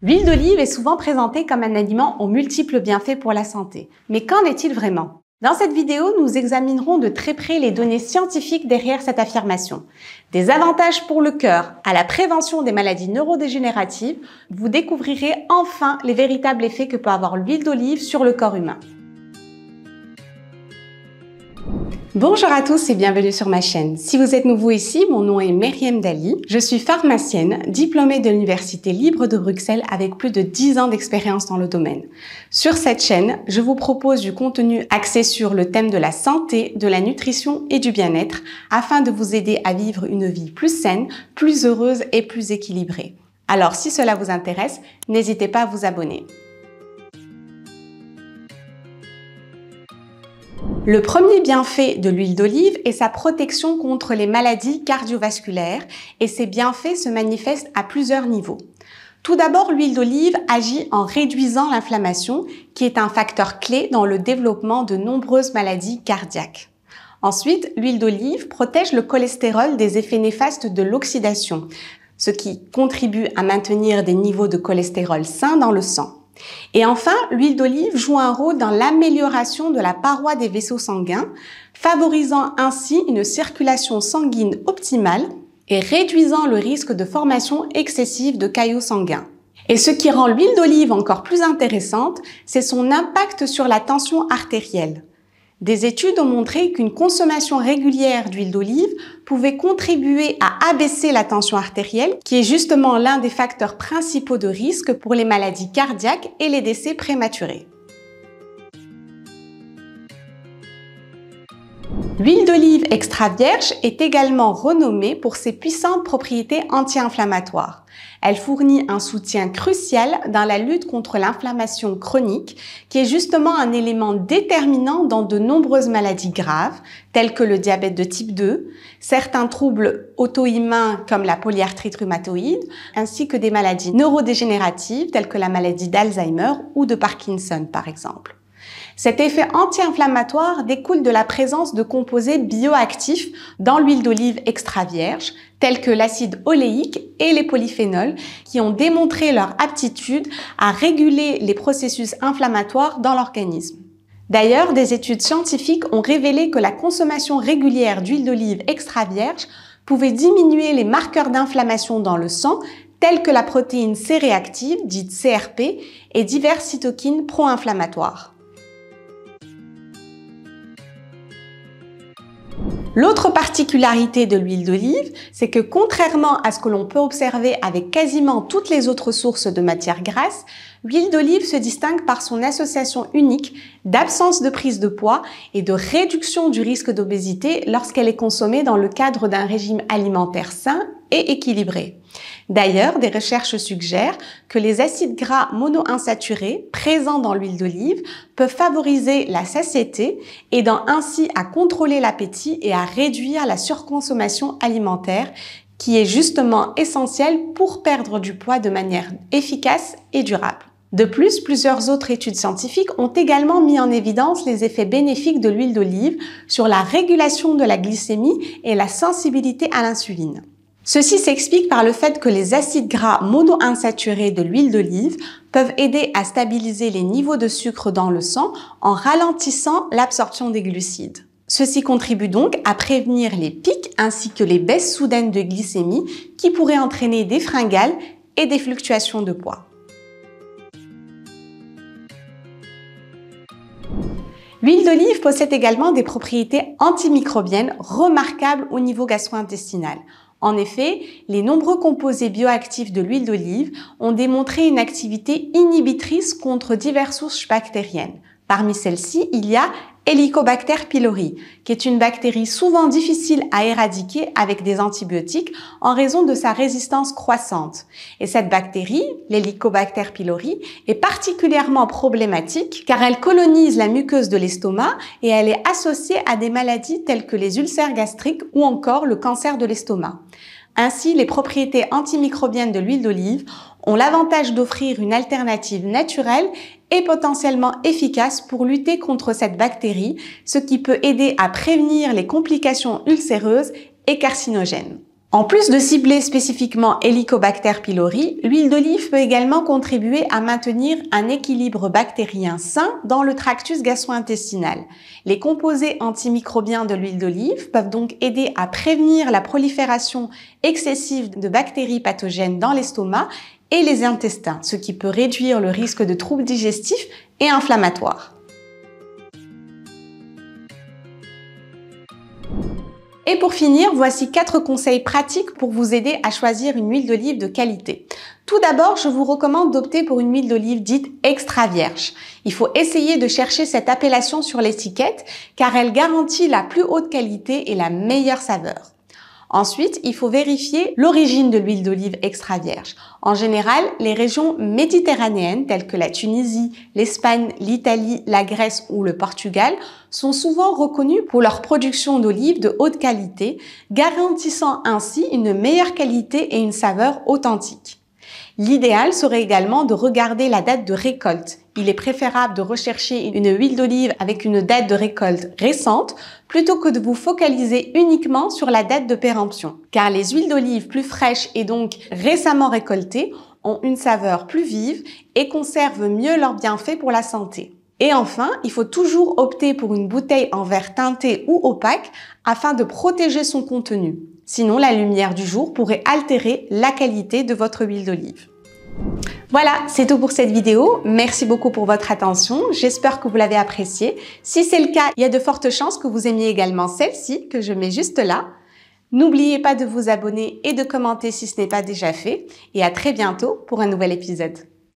L'huile d'olive est souvent présentée comme un aliment aux multiples bienfaits pour la santé. Mais qu'en est-il vraiment? Dans cette vidéo, nous examinerons de très près les données scientifiques derrière cette affirmation. Des avantages pour le cœur à la prévention des maladies neurodégénératives, vous découvrirez enfin les véritables effets que peut avoir l'huile d'olive sur le corps humain. Bonjour à tous et bienvenue sur ma chaîne. Si vous êtes nouveau ici, mon nom est Myriam Dali. Je suis pharmacienne, diplômée de l'Université libre de Bruxelles avec plus de 10 ans d'expérience dans le domaine. Sur cette chaîne, je vous propose du contenu axé sur le thème de la santé, de la nutrition et du bien-être afin de vous aider à vivre une vie plus saine, plus heureuse et plus équilibrée. Alors si cela vous intéresse, n'hésitez pas à vous abonner. Le premier bienfait de l'huile d'olive est sa protection contre les maladies cardiovasculaires et ces bienfaits se manifestent à plusieurs niveaux. Tout d'abord, l'huile d'olive agit en réduisant l'inflammation qui est un facteur clé dans le développement de nombreuses maladies cardiaques. Ensuite, l'huile d'olive protège le cholestérol des effets néfastes de l'oxydation, ce qui contribue à maintenir des niveaux de cholestérol sains dans le sang. Et enfin, l'huile d'olive joue un rôle dans l'amélioration de la paroi des vaisseaux sanguins, favorisant ainsi une circulation sanguine optimale et réduisant le risque de formation excessive de caillots sanguins. Et ce qui rend l'huile d'olive encore plus intéressante, c'est son impact sur la tension artérielle. Des études ont montré qu'une consommation régulière d'huile d'olive pouvait contribuer à abaisser la tension artérielle, qui est justement l'un des facteurs principaux de risque pour les maladies cardiaques et les décès prématurés. L'huile d'olive extra vierge est également renommée pour ses puissantes propriétés anti-inflammatoires. Elle fournit un soutien crucial dans la lutte contre l'inflammation chronique, qui est justement un élément déterminant dans de nombreuses maladies graves, telles que le diabète de type 2, certains troubles auto-immuns comme la polyarthrite rhumatoïde, ainsi que des maladies neurodégénératives telles que la maladie d'Alzheimer ou de Parkinson par exemple. Cet effet anti-inflammatoire découle de la présence de composés bioactifs dans l'huile d'olive extra vierge, tels que l'acide oléique et les polyphénols, qui ont démontré leur aptitude à réguler les processus inflammatoires dans l'organisme. D'ailleurs, des études scientifiques ont révélé que la consommation régulière d'huile d'olive extra vierge pouvait diminuer les marqueurs d'inflammation dans le sang, tels que la protéine C réactive, dite CRP, et diverses cytokines pro-inflammatoires. L'autre particularité de l'huile d'olive, c'est que contrairement à ce que l'on peut observer avec quasiment toutes les autres sources de matières grasses, l'huile d'olive se distingue par son association unique d'absence de prise de poids et de réduction du risque d'obésité lorsqu'elle est consommée dans le cadre d'un régime alimentaire sain et équilibré. D'ailleurs, des recherches suggèrent que les acides gras monoinsaturés présents dans l'huile d'olive peuvent favoriser la satiété, aidant ainsi à contrôler l'appétit et à réduire la surconsommation alimentaire, qui est justement essentielle pour perdre du poids de manière efficace et durable. De plus, plusieurs autres études scientifiques ont également mis en évidence les effets bénéfiques de l'huile d'olive sur la régulation de la glycémie et la sensibilité à l'insuline. Ceci s'explique par le fait que les acides gras monoinsaturés de l'huile d'olive peuvent aider à stabiliser les niveaux de sucre dans le sang en ralentissant l'absorption des glucides. Ceci contribue donc à prévenir les pics ainsi que les baisses soudaines de glycémie qui pourraient entraîner des fringales et des fluctuations de poids. L'huile d'olive possède également des propriétés antimicrobiennes remarquables au niveau gastro-intestinal. En effet, les nombreux composés bioactifs de l'huile d'olive ont démontré une activité inhibitrice contre diverses souches bactériennes. Parmi celles-ci, il y a Helicobacter pylori, qui est une bactérie souvent difficile à éradiquer avec des antibiotiques en raison de sa résistance croissante. Et cette bactérie, l'Helicobacter pylori, est particulièrement problématique car elle colonise la muqueuse de l'estomac et elle est associée à des maladies telles que les ulcères gastriques ou encore le cancer de l'estomac. Ainsi, les propriétés antimicrobiennes de l'huile d'olive ont l'avantage d'offrir une alternative naturelle et potentiellement efficace pour lutter contre cette bactérie, ce qui peut aider à prévenir les complications ulcéreuses et carcinogènes. En plus de cibler spécifiquement Helicobacter pylori, l'huile d'olive peut également contribuer à maintenir un équilibre bactérien sain dans le tractus gastro-intestinal. Les composés antimicrobiens de l'huile d'olive peuvent donc aider à prévenir la prolifération excessive de bactéries pathogènes dans l'estomac et les intestins, ce qui peut réduire le risque de troubles digestifs et inflammatoires. Et pour finir, voici 4 conseils pratiques pour vous aider à choisir une huile d'olive de qualité. Tout d'abord, je vous recommande d'opter pour une huile d'olive dite extra vierge. Il faut essayer de chercher cette appellation sur l'étiquette car elle garantit la plus haute qualité et la meilleure saveur. Ensuite, il faut vérifier l'origine de l'huile d'olive extra vierge. En général, les régions méditerranéennes telles que la Tunisie, l'Espagne, l'Italie, la Grèce ou le Portugal sont souvent reconnues pour leur production d'olives de haute qualité, garantissant ainsi une meilleure qualité et une saveur authentique. L'idéal serait également de regarder la date de récolte. Il est préférable de rechercher une huile d'olive avec une date de récolte récente plutôt que de vous focaliser uniquement sur la date de péremption. Car les huiles d'olive plus fraîches et donc récemment récoltées ont une saveur plus vive et conservent mieux leurs bienfaits pour la santé. Et enfin, il faut toujours opter pour une bouteille en verre teinté ou opaque afin de protéger son contenu. Sinon, la lumière du jour pourrait altérer la qualité de votre huile d'olive. Voilà, c'est tout pour cette vidéo. Merci beaucoup pour votre attention. J'espère que vous l'avez appréciée. Si c'est le cas, il y a de fortes chances que vous aimiez également celle-ci que je mets juste là. N'oubliez pas de vous abonner et de commenter si ce n'est pas déjà fait. Et à très bientôt pour un nouvel épisode.